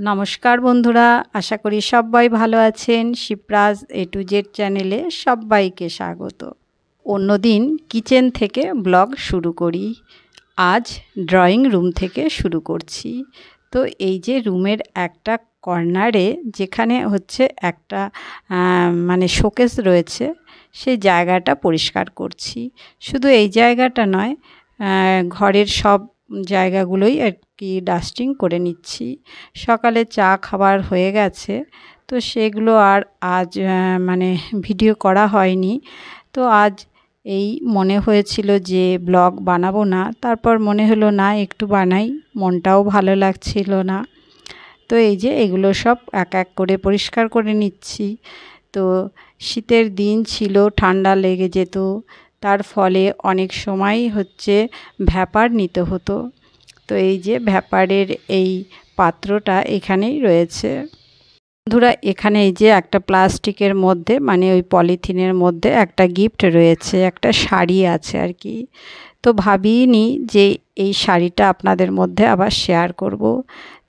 নমস্কার বন্ধুরা, আশা করি সবাই ভালো আছেন। শিপ্রাজ এ টু জেড চ্যানেলে সবাইকে স্বাগত। অন্যদিন কিচেন থেকে ব্লগ শুরু করি, আজ ড্রয়িং রুম থেকে শুরু করছি। তো এই যে রুমের একটা কর্নারে যেখানে হচ্ছে একটা শোকেস রয়েছে, সেই জায়গাটা পরিষ্কার করছি। শুধু এই জায়গাটা নয়, ঘরের সব জায়গাগুলোই আর কি ডাস্টিং করে নিচ্ছি। সকালে চা খাবার হয়ে গেছে, তো সেগুলো আর আজ ভিডিও করা হয়নি। তো আজ এই মনে হয়েছিল যে ব্লগ বানাবো না, তারপর মনে হলো না একটু বানাই, মনটাও ভালো লাগছিল না। তো এই যে এগুলো সব এক এক করে পরিষ্কার করে নিচ্ছি। তো শীতের দিন ছিল, ঠান্ডা লেগে যেত, তার ফলে অনেক সময় হচ্ছে ভ্যাপার নিতে হতো। তো এই যে ভ্যাপারের এই পাত্রটা এখানেই রয়েছে বন্ধুরা। এখানে এই যে একটা প্লাস্টিকের মধ্যে ওই পলিথিনের মধ্যে একটা গিফট রয়েছে, একটা শাড়ি আছে আর কি। তো ভাবিনি যে এই শাড়িটা আপনাদের মধ্যে আবার শেয়ার করব।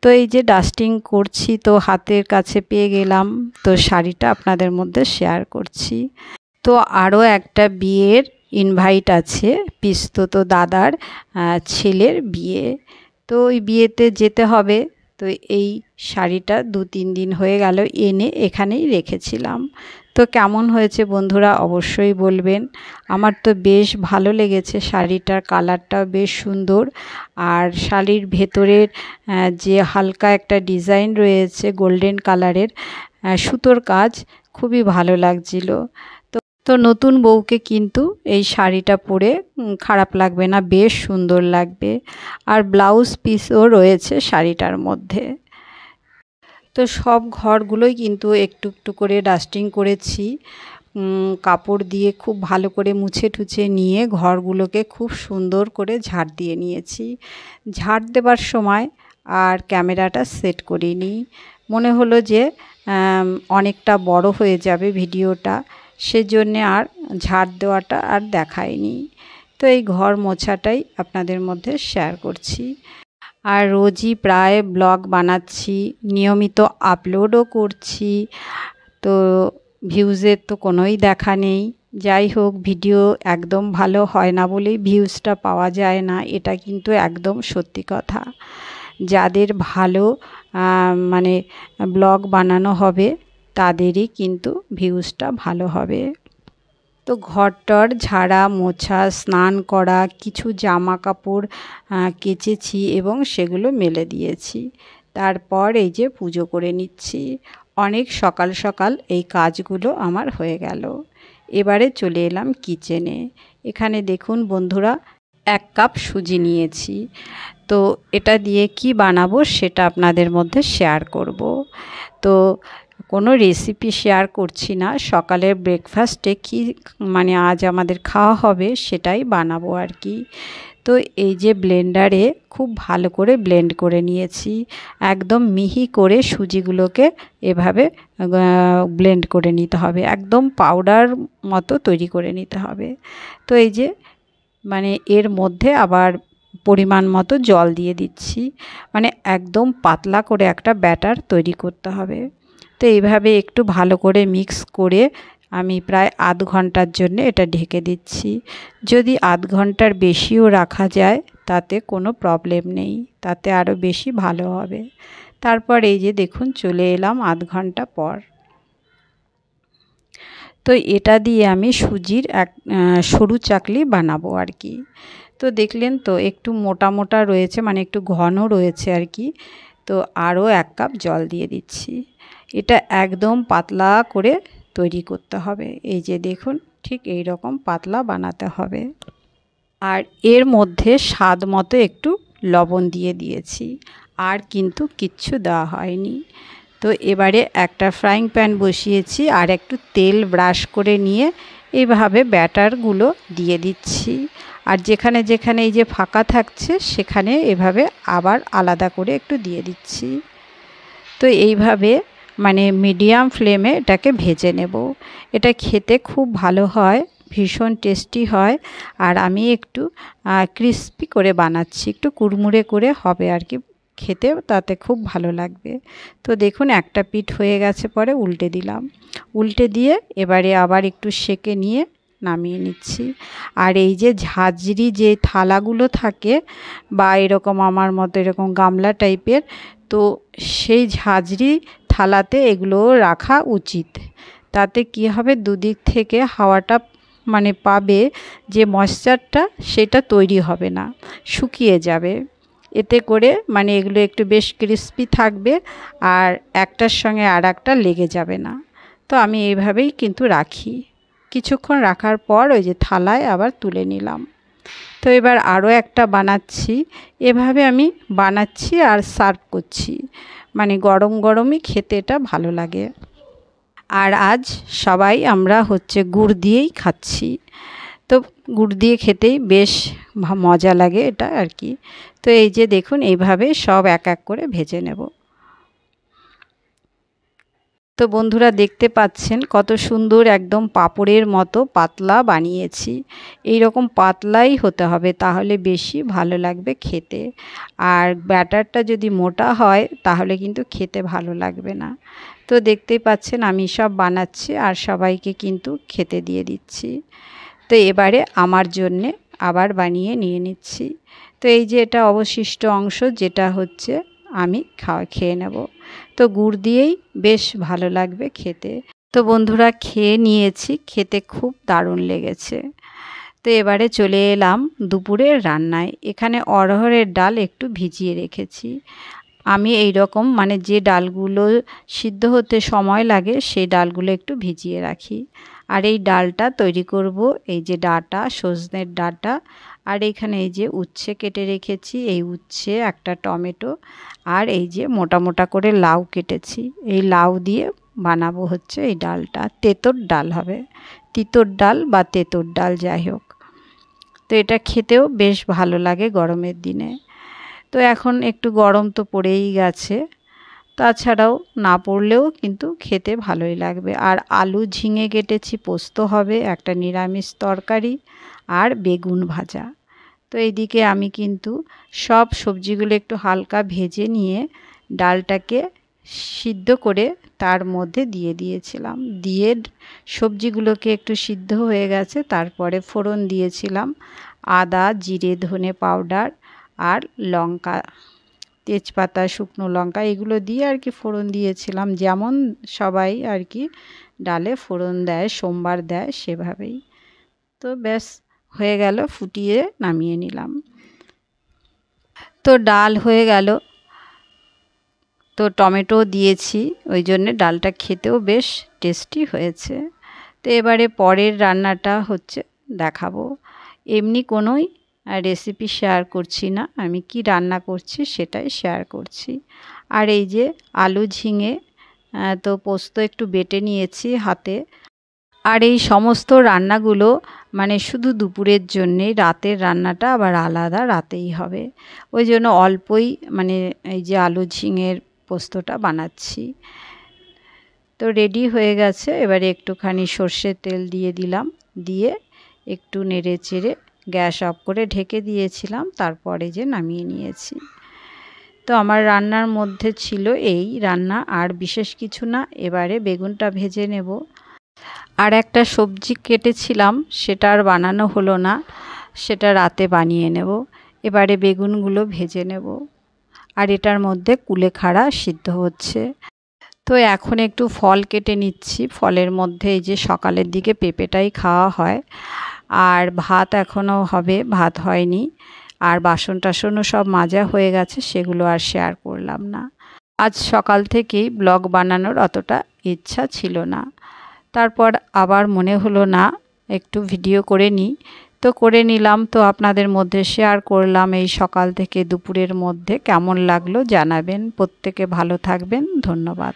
তো এই যে ডাস্টিং করছি, তো হাতের কাছে পেয়ে গেলাম, তো শাড়িটা আপনাদের মধ্যে শেয়ার করছি। তো আরও একটা বিয়ের ইনভাইট আছে, পিস্তত দাদার ছেলের বিয়ে। তো ওই বিয়েতে যেতে হবে। তো এই শাড়িটা 2-3 দিন হয়ে গেল এনে এখানেই রেখেছিলাম। তো কেমন হয়েছে বন্ধুরা অবশ্যই বলবেন। আমার তো বেশ ভালো লেগেছে, শাড়িটার কালারটাও বেশ সুন্দর। আর শাড়ির ভেতরের যে হালকা একটা ডিজাইন রয়েছে গোল্ডেন কালারের সুতোর কাজ, খুবই ভালো লাগছিল। তো নতুন বউকে কিন্তু এই শাড়িটা পরে খারাপ লাগবে না, বেশ সুন্দর লাগবে। আর ব্লাউজ পিসও রয়েছে শাড়িটার মধ্যে। তো সব ঘরগুলোই কিন্তু একটু একটু করে ডাস্টিং করেছি, কাপড় দিয়ে খুব ভালো করে মুছে টুছে নিয়ে ঘরগুলোকে খুব সুন্দর করে ঝাড় দিয়ে নিয়েছি। ঝাড় দেবার সময় আর ক্যামেরাটা সেট করিনি, মনে হলো যে অনেকটা বড় হয়ে যাবে ভিডিওটা, সেজন্যে আর ঝাড় দেওয়াটা আর দেখায়নি। তো এই ঘর মোছাটাই আপনাদের মধ্যে শেয়ার করছি। আর রোজই প্রায় ব্লগ বানাচ্ছি, নিয়মিত আপলোডও করছি। তো ভিউজের তো কোনোই দেখা নেই। যাই হোক, ভিডিও একদম ভালো হয় না বলেই ভিউজটা পাওয়া যায় না, এটা কিন্তু একদম সত্যি কথা। যাদের ভালো ব্লগ বানানো হবে তাদেরই কিন্তু ভিউজটা ভালো হবে। তো ঘরটর ঝাড়া মোছা, স্নান করা, কিছু জামা কাপড় কেচেছি এবং সেগুলো মেলে দিয়েছি। তারপর এই যে পুজো করে নিচ্ছি। অনেক সকাল সকাল এই কাজগুলো আমার হয়ে গেল। এবারে চলে এলাম কিচেনে। এখানে দেখুন বন্ধুরা, 1 কাপ সুজি নিয়েছি। তো এটা দিয়ে কি বানাবো সেটা আপনাদের মধ্যে শেয়ার করব। তো কোনো রেসিপি শেয়ার করছি না, সকালের ব্রেকফাস্টে কি আজ আমাদের খাওয়া হবে সেটাই বানাবো আর কি। তো এই যে ব্লেন্ডারে খুব ভালো করে ব্লেন্ড করে নিয়েছি, একদম মিহি করে সুজিগুলোকে এভাবে ব্লেন্ড করে নিতে হবে, একদম পাউডার মতো তৈরি করে নিতে হবে। তো এই যে এর মধ্যে আবার পরিমাণ মতো জল দিয়ে দিচ্ছি, একদম পাতলা করে একটা ব্যাটার তৈরি করতে হবে। তো এইভাবে একটু ভালো করে মিক্স করে আমি প্রায় আধ ঘন্টার জন্য এটা ঢেকে দিচ্ছি। যদি আধ ঘন্টার বেশিও রাখা যায় তাতে কোনো প্রবলেম নেই, তাতে আরও বেশি ভালো হবে। তারপর এই যে দেখুন চলে এলাম আধ ঘন্টা পর। তো এটা দিয়ে আমি সুজির এক সরু চাকলি বানাবো আর কি। তো দেখলেন তো একটু মোটা মোটা রয়েছে, একটু ঘন রয়েছে আর কি। তো আরও 1 কাপ জল দিয়ে দিচ্ছি। এটা একদম পাতলা করে তৈরি করতে হবে। এই যে দেখুন, ঠিক এই রকম পাতলা বানাতে হবে। আর এর মধ্যে স্বাদ মতো একটু লবণ দিয়ে দিয়েছি, আর কিন্তু কিচ্ছু দেওয়া হয়নি। তো এবারে একটা ফ্রাইং প্যান বসিয়েছি, আর একটু তেল ব্রাশ করে নিয়ে এইভাবে ব্যাটারগুলো দিয়ে দিচ্ছি। আর যেখানে যেখানে এই যে ফাঁকা থাকছে সেখানে এভাবে আবার আলাদা করে একটু দিয়ে দিচ্ছি। তো এইভাবে মিডিয়াম ফ্লেমে এটাকে ভেজে নেব। এটা খেতে খুব ভালো হয়, ভীষণ টেস্টি হয়। আর আমি একটু ক্রিস্পি করে বানাচ্ছি, একটু কুড়মুড়ে করে হবে আর কি খেতে তাতে খুব ভালো লাগবে। তো দেখুন একটা পিঠ হয়ে গেছে, পরে উল্টে দিলাম। উল্টে দিয়ে এবারে আবার একটু সেঁকে নিয়ে নামিয়ে নিচ্ছি। আর এই যে ঝাঁঝরি যে থালাগুলো থাকে বা এরকম আমার মতো এরকম গামলা টাইপের, তো সেই ঝাঁঝরি থালাতে এগুলো রাখা উচিত। তাতে কি হবে, দুদিক থেকে হাওয়াটা মানে পাবে, যে ময়েশ্চারটা সেটা তৈরি হবে না, শুকিয়ে যাবে। এতে করে মানে এগুলো একটু বেশ ক্রিস্পি থাকবে আর একটার সঙ্গে আর একটা লেগে যাবে না। তো আমি এইভাবেই কিন্তু রাখি। কিছুক্ষণ রাখার পর ওই যে থালায় আবার তুলে নিলাম। তো এবার আরও একটা বানাচ্ছি। এভাবে আমি বানাচ্ছি আর সার্ভ করছি, মানে গরম গরমই খেতে এটা ভালো লাগে। আর আজ সবাই আমরা হচ্ছে গুড় দিয়েই খাচ্ছি। তো গুড় দিয়ে খেতেই বেশ মজা লাগে এটা আর কি। তো এই যে দেখুন এইভাবে সব এক এক করে ভেজে নেব। তো বন্ধুরা দেখতে পাচ্ছেন কত সুন্দর একদম পাঁপড়ের মতো পাতলা বানিয়েছি। এই রকম পাতলাই হতে হবে, তাহলে বেশি ভালো লাগবে খেতে। আর ব্যাটারটা যদি মোটা হয় তাহলে কিন্তু খেতে ভালো লাগবে না। তো দেখতেই পাচ্ছেন আমি সব বানাচ্ছি আর সবাইকে কিন্তু খেতে দিয়ে দিচ্ছি। তো এবারে আমার জন্যে আবার বানিয়ে নিয়ে নিচ্ছি। তো এই যে এটা অবশিষ্ট অংশ, যেটা হচ্ছে আমি খেয়ে নেব। তো গুড় দিয়েই বেশ ভালো লাগবে খেতে। তো বন্ধুরা খেয়ে নিয়েছি, খেতে খুব দারুণ লেগেছে। তো এবারে চলে এলাম দুপুরের রান্নায়। এখানে অড়হরের ডাল একটু ভিজিয়ে রেখেছি। আমি এই রকম মানে যে ডালগুলো সিদ্ধ হতে সময় লাগে সেই ডালগুলো একটু ভিজিয়ে রাখি। আর এই ডালটা তৈরি করব এই যে ডাঁটা, সজনের ডাঁটা, আর এখানে এই যে উচ্ছে কেটে রেখেছি, এই উচ্ছে, একটা টমেটো, আর এই যে মোটা মোটা করে লাউ কেটেছি। এই লাউ দিয়ে বানাবো হচ্ছে এই ডালটা। তেঁতোর ডাল হবে, তিতোর ডাল বা তেঁতোর ডাল যাই হোক। তো এটা খেতেও বেশ ভালো লাগে গরমের দিনে। তো এখন একটু গরম তো পড়েই গেছে, তাছাড়াও না পড়লেও কিন্তু খেতে ভালোই লাগবে। আর আলু ঝিঙে কেটেছি, পোস্ত হবে, একটা নিরামিষ তরকারি আর বেগুন ভাজা। তো এইদিকে আমি কিন্তু সব সবজিগুলো একটু হালকা ভেজে নিয়ে ডালটাকে সিদ্ধ করে তার মধ্যে দিয়ে দিয়েছিলাম। দিয়ে সবজিগুলোকে একটু সিদ্ধ হয়ে গেছে, তারপরে ফোড়ন দিয়েছিলাম আদা, জিরে, ধনে পাউডার আর লঙ্কা, তেজপাতা, শুকনো লঙ্কা, এগুলো দিয়ে আর কি ফোড়ন দিয়েছিলাম, যেমন সবাই আর কি ডালে ফোড়ন দেয়, সোমবার দেয় সেভাবেই। তো ব্যাস হয়ে গেল, ফুটিয়ে নামিয়ে নিলাম। তো ডাল হয়ে গেল। তো টমেটো দিয়েছি, ওই জন্যে ডালটা খেতেও বেশ টেস্টি হয়েছে। তো এবারে পরের রান্নাটা হচ্ছে দেখাবো। এমনি কোনোই রেসিপি শেয়ার করছি না, আমি কি রান্না করছি সেটাই শেয়ার করছি। আর এই যে আলু ঝিঙে, তো পোস্ত একটু বেটে নিয়েছি হাতে। আর এই সমস্ত রান্নাগুলো মানে শুধু দুপুরের জন্যে, রাতের রান্নাটা আবার আলাদা রাতেই হবে। ওই জন্য অল্পই মানে এই যে আলু ঝিঙের পোস্তটা বানাচ্ছি। তো রেডি হয়ে গেছে, এবারে একটুখানি সর্ষের তেল দিয়ে দিলাম, দিয়ে একটু নেড়ে চেড়ে গ্যাস অফ করে ঢেকে দিয়েছিলাম, তারপরে যে নামিয়ে নিয়েছি। তো আমার রান্নার মধ্যে ছিল এই রান্না, আর বিশেষ কিছু না। এবারে বেগুনটা ভেজে নেব। আর একটা সবজি কেটেছিলাম, সেটা আর বানানো হলো না, সেটা রাতে বানিয়ে নেব। এবারে বেগুনগুলো ভেজে নেব। আর এটার মধ্যে কুলেখাড়া সিদ্ধ হচ্ছে। তো এখন একটু ফল কেটে নিচ্ছি। ফলের মধ্যে এই যে সকালের দিকে পেঁপেটাই খাওয়া হয়। আর ভাত এখনও হবে, ভাত হয়নি। আর বাসন টাসনও সব মাজা হয়ে গেছে, সেগুলো আর শেয়ার করলাম না। আজ সকাল থেকেই ব্লগ বানানোর অতটা ইচ্ছা ছিল না। তারপর আবার মনে হলো না একটু ভিডিও করে নিই, তো করে নিলাম। তো আপনাদের মধ্যে শেয়ার করলাম এই সকাল থেকে দুপুরের মধ্যে। কেমন লাগলো জানাবেন। প্রত্যেকে ভালো থাকবেন, ধন্যবাদ।